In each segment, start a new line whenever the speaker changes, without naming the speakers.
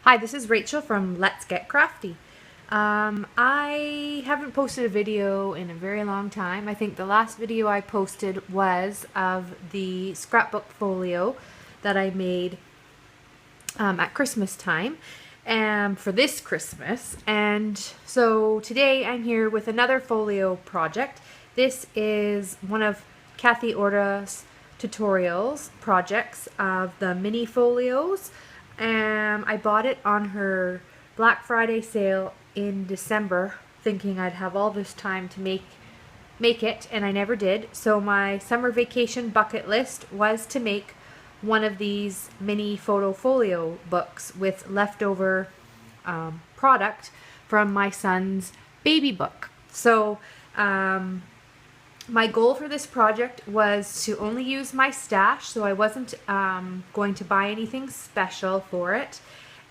Hi, this is Rachel from Let's Get Crafty. I haven't posted a video in a very long time. I think the last video I posted was of the scrapbook folio that I made at Christmas time for this Christmas. And so today I'm here with another folio project. This is one of Kathy Orta's projects of the mini folios. I bought it on her Black Friday sale in December, thinking I'd have all this time to make it, and I never did. So my summer vacation bucket list was to make one of these mini photo folio books with leftover product from my son's baby book. So my goal for this project was to only use my stash, so I wasn't going to buy anything special for it,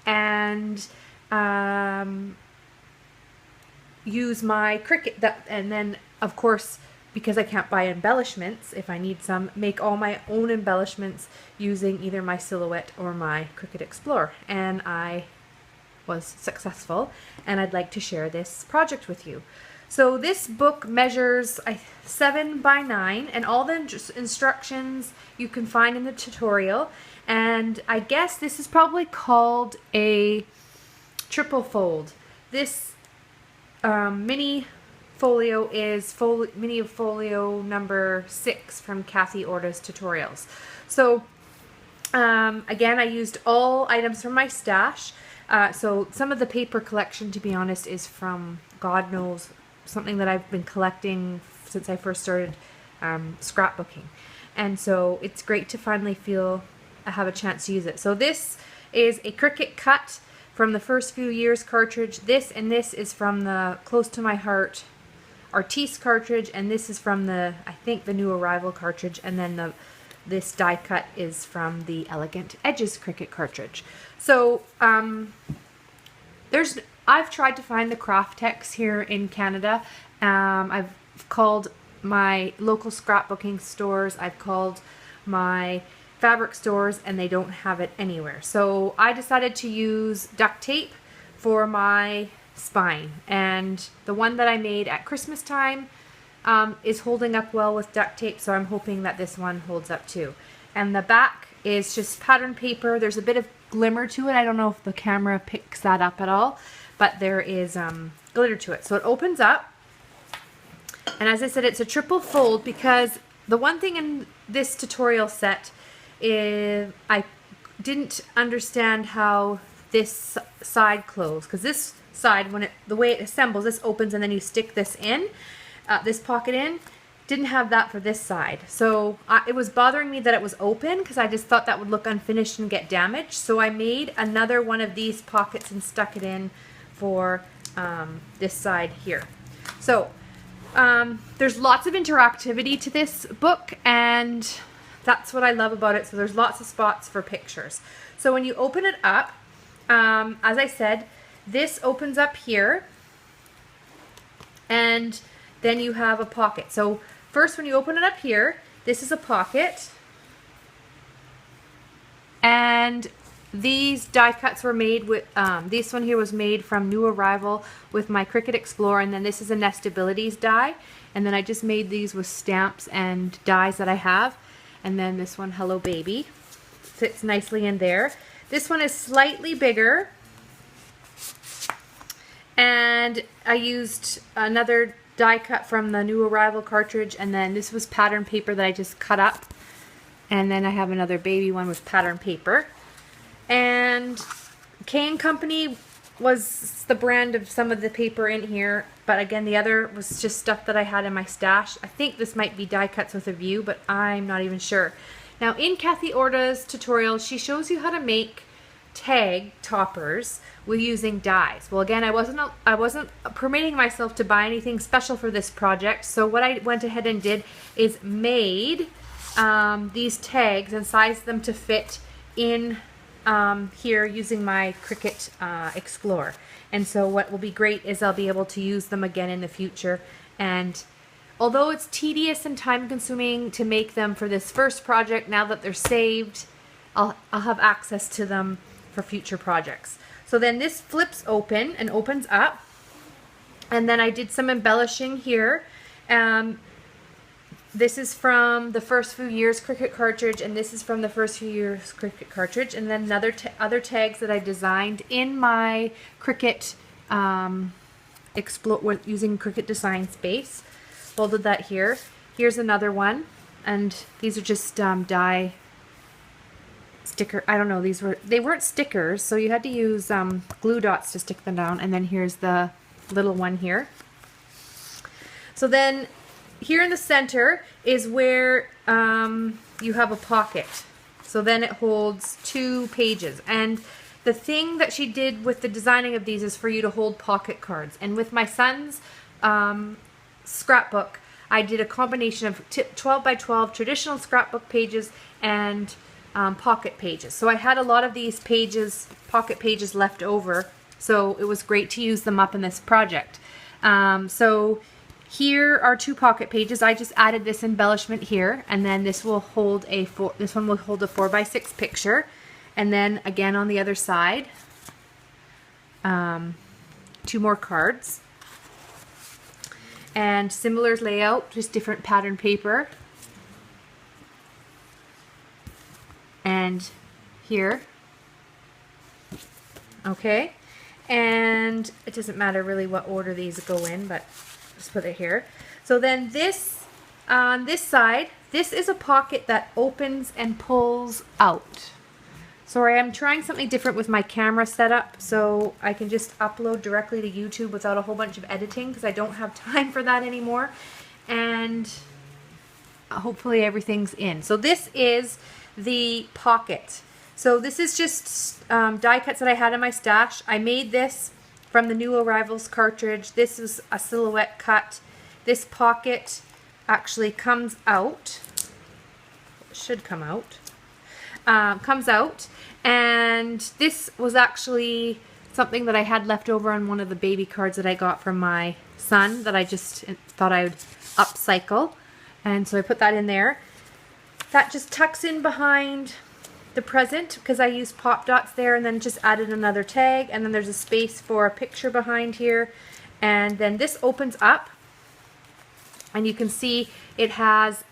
and use my Cricut, and then of course, because I can't buy embellishments, if I need some, make all my own embellishments using either my Silhouette or my Cricut Explorer. And I was successful, and I'd like to share this project with you. So this book measures 7 by 9, and all the instructions you can find in the tutorial. And I guess this is probably called a triple fold. This mini folio is mini folio number 6 from Kathy Orta's tutorials. So again, I used all items from my stash. So some of the paper collection, to be honest, is from God knows, something that I've been collecting since I first started scrapbooking. And so it's great to finally feel I have a chance to use it. So this is a Cricut cut from the First Few Years cartridge. This is from the Close to My Heart Artiste cartridge, and this is from the, I think, the New Arrival cartridge, and then this die cut is from the Elegant Edges Cricut cartridge. So I've tried to find the Craftex here in Canada. I've called my local scrapbooking stores, I've called my fabric stores, and they don't have it anywhere. So I decided to use duct tape for my spine, and the one that I made at Christmas time is holding up well with duct tape, so I'm hoping that this one holds up too. And the back is just pattern paper. There's a bit of glimmer to it. I don't know if the camera picks that up at all, but there is glitter to it. So it opens up, and as I said, it's a triple fold, because the one thing in this tutorial set is I didn't understand how this side closed, because this side, the way it assembles, this opens and then you stick this in, this pocket in. Didn't have that for this side. So it was bothering me that it was open, because I just thought that would look unfinished and get damaged. So I made another one of these pockets and stuck it in for this side here. So there's lots of interactivity to this book, and that's what I love about it. So there's lots of spots for pictures. So when you open it up, as I said, this opens up here, and then you have a pocket. So first, when you open it up here, this is a pocket, and these die cuts were made with, this one here was made from New Arrival with my Cricut Explorer, and then this is a Nestabilities die, and then I just made these with stamps and dies that I have, and then this one, Hello Baby, fits nicely in there. This one is slightly bigger, and I used another die cut from the New Arrival cartridge, and then this was pattern paper that I just cut up, and then I have another baby one with pattern paper. And K & Company was the brand of some of the paper in here, but again, the other was just stuff that I had in my stash. I think this might be die cuts with a view, but I'm not even sure. Now, in Kathy Orta's tutorial, she shows you how to make tag toppers with using dies. Well, again, I wasn't permitting myself to buy anything special for this project, so what I went ahead and did is made these tags and sized them to fit in here using my Cricut Explorer. And so what will be great is I'll be able to use them again in the future. And although it's tedious and time consuming to make them for this first project, now that they're saved, I'll have access to them for future projects. So then this flips open and opens up. And then I did some embellishing here. This is from the First Few Years Cricut cartridge, and this is from the First Few Years Cricut cartridge. And then other tags that I designed in my Cricut, using Cricut Design Space. Folded that here. Here's another one, and these are just die sticker. I don't know. They weren't stickers, so you had to use glue dots to stick them down. And then here's the little one here. So then here in the center is where you have a pocket. So then it holds 2 pages. And the thing that she did with the designing of these is for you to hold pocket cards. And with my son's scrapbook, I did a combination of 12 by 12 traditional scrapbook pages and pocket pages. So I had a lot of these pocket pages left over. So it was great to use them up in this project. So here are 2 pocket pages. I just added this embellishment here, and then this will hold this one will hold a 4x6 picture, and then again on the other side, 2 more cards, and similar layout, just different pattern paper, and here, okay, and it doesn't matter really what order these go in, but just put it here. So then this, on this side, this is a pocket that opens and pulls out. Sorry, I'm trying something different with my camera setup, so I can just upload directly to YouTube without a whole bunch of editing, because I don't have time for that anymore. And hopefully everything's in. So this is the pocket. So this is just die cuts that I had in my stash. I made this from the New Arrivals cartridge. This is a silhouette cut. This pocket actually comes out. It should come out. Comes out. And this was actually something that I had left over on one of the baby cards that I got from my son that I just thought I would upcycle. And so I put that in there. That just tucks in behind the present because I used pop dots there, and then just added another tag, and then there's a space for a picture behind here. And then this opens up, and you can see it has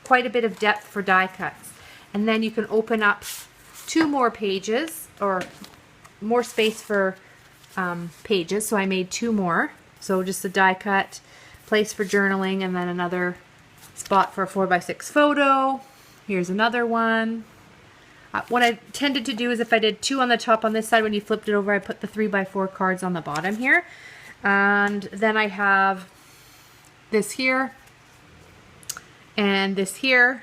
quite a bit of depth for die cuts. And then you can open up 2 more pages, or more space for pages, so I made 2 more. So just a die cut, place for journaling, and then another spot for a 4x6 photo. Here's another one. What I tended to do is if I did 2 on the top on this side, when you flipped it over, I put the 3x4 cards on the bottom here. And then I have this here and this here.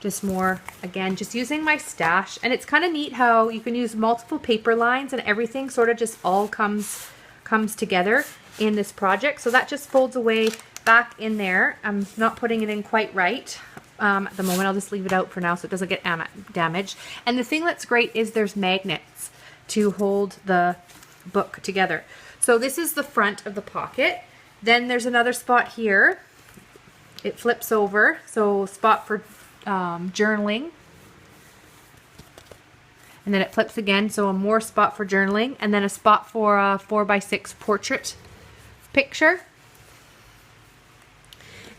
Just more, again, just using my stash. And it's kind of neat how you can use multiple paper lines and everything sort of just all comes together in this project. So that just folds away back in there. I'm not putting it in quite right. At the moment, I'll just leave it out for now so it doesn't get damaged. And the thing that's great is there's magnets to hold the book together. So this is the front of the pocket. Then there's another spot here. It flips over, so spot for journaling. And then it flips again, so a more spot for journaling, and then a spot for a 4x6 portrait picture.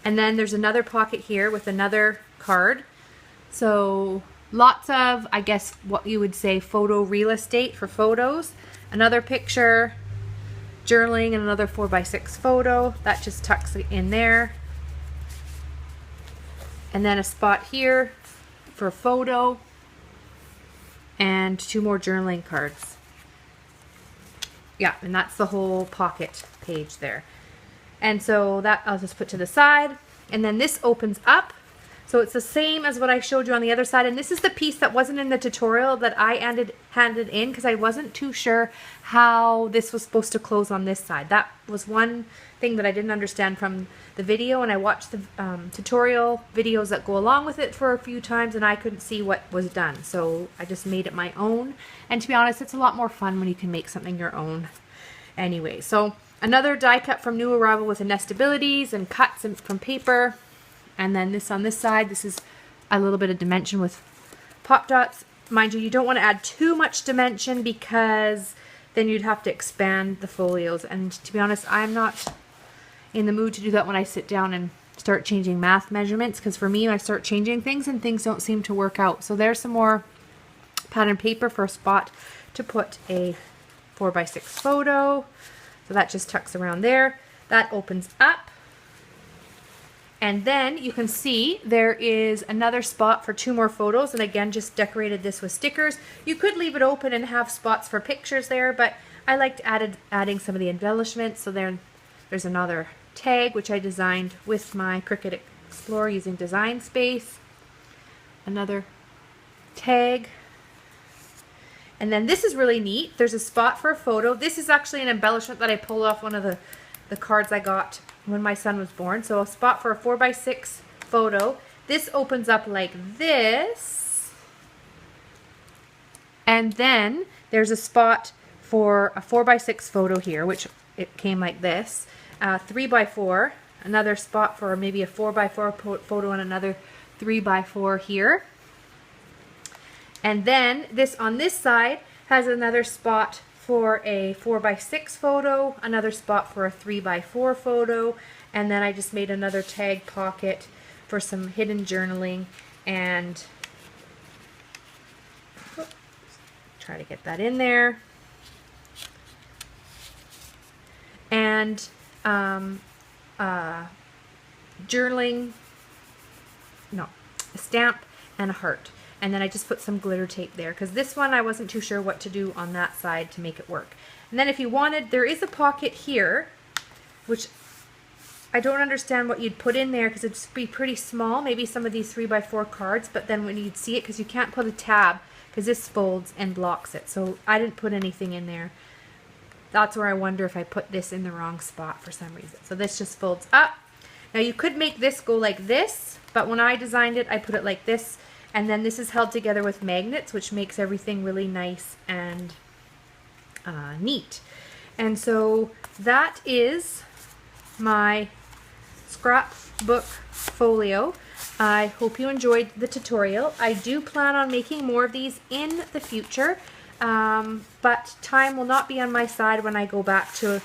And then there's another pocket here with another card. So lots of, I guess, what you would say photo real estate for photos. Another picture, journaling, and another 4x6 photo. That just tucks it in there. And then a spot here for photo. And 2 more journaling cards. Yeah, and that's the whole pocket page there. And so that I'll just put to the side. And then this opens up. So it's the same as what I showed you on the other side. And this is the piece that wasn't in the tutorial that I handed in because I wasn't too sure how this was supposed to close on this side. That was one thing that I didn't understand from the video. And I watched the tutorial videos that go along with it for a few times, and I couldn't see what was done. So I just made it my own. And to be honest, it's a lot more fun when you can make something your own. Anyway, so another die cut from New Arrival with the nestabilities and cuts from paper. And then this on this side, this is a little bit of dimension with pop dots. mind you, you don't want to add too much dimension because then you'd have to expand the folios. And to be honest, I'm not in the mood to do that when I sit down and start changing math measurements, because for me, I start changing things and things don't seem to work out. So there's some more pattern paper for a spot to put a 4x6 photo. So that just tucks around there. That opens up. And then you can see there is another spot for 2 more photos, and again just decorated this with stickers. You could leave it open and have spots for pictures there, but I liked adding some of the embellishments. So there's another tag which I designed with my Cricut Explorer using Design Space. Another tag. And then this is really neat. There's a spot for a photo. This is actually an embellishment that I pulled off one of the cards I got when my son was born. So a spot for a 4x6 photo. This opens up like this. And then there's a spot for a 4x6 photo here, which it came like this. 3x4. Another spot for maybe a 4x4 photo and another 3x4 here. And then this on this side has another spot for a 4x6 photo, another spot for a 3x4 photo, and then I just made another tag pocket for some hidden journaling, and try to get that in there. And journaling, no, a stamp and a heart. And then I just put some glitter tape there, because this one I wasn't too sure what to do on that side to make it work. And then if you wanted, there is a pocket here, which I don't understand what you'd put in there, because it'd be pretty small, maybe some of these 3x4 cards, but then when you'd see it, because you can't put a tab, because this folds and blocks it. So I didn't put anything in there. That's where I wonder if I put this in the wrong spot for some reason. So this just folds up. Now you could make this go like this, but when I designed it, I put it like this. And then this is held together with magnets, which makes everything really nice and neat. And so that is my scrapbook folio. I hope you enjoyed the tutorial. I do plan on making more of these in the future, but time will not be on my side when I go back to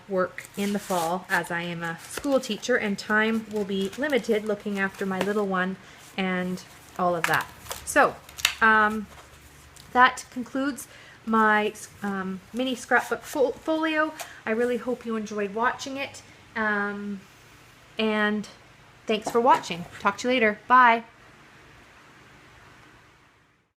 work in the fall, as I am a school teacher, and time will be limited looking after my little one and all of that. So that concludes my mini scrapbook folio. I really hope you enjoyed watching it, and thanks for watching. Talk to you later. Bye.